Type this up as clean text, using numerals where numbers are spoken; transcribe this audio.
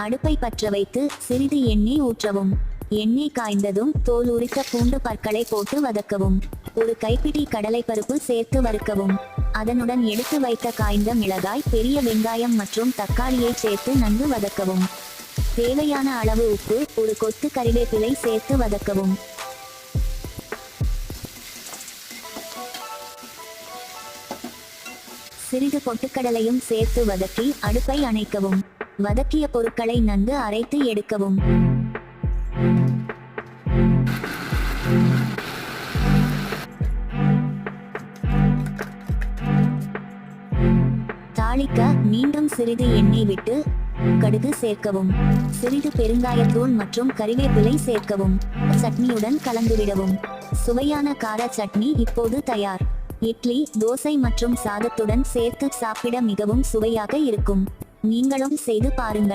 அடுப்பை பற்ற வைத்து சிறிது எண்ணெய் ஊற்றவும். எண்ணெய் காய்ந்ததும் தோல் உரித்த பூண்டு பற்களை போட்டு வதக்கவும். ஒரு கைப்பிடி கடலைப்பருப்பு சேர்த்து வறுக்கவும். அதனுடன் எடுத்து வைத்த காய்ந்த மிளகாய், பெரிய வெங்காயம் மற்றும் தக்காளியை சேர்த்து நன்கு வதக்கவும். தேவையான அளவு உப்பு, ஒரு கொத்து கறிவேப்பிலை சேர்த்து வதக்கவும். சிறிது பொட்டுக்கடலையும் சேர்த்து வதக்கி அடுப்பை அணைக்கவும். வதக்கிய பொருட்களை நன்கு அரைத்து எடுக்கவும். தாளிக்க மீண்டும் சிறிது எண்ணெய் விட்டு கடுகு சேர்க்கவும். சிறிது பெருங்காயத்தூள் மற்றும் கறிவேப்பிலை சேர்க்கவும். சட்னியுடன் கலந்துவிடவும். சுவையான கார சட்னி இப்போது தயார். இட்லி, தோசை மற்றும் சாதத்துடன் சேர்த்து சாப்பிட மிகவும் சுவையாக இருக்கும். நீங்களும் செய்து பாருங்கள்.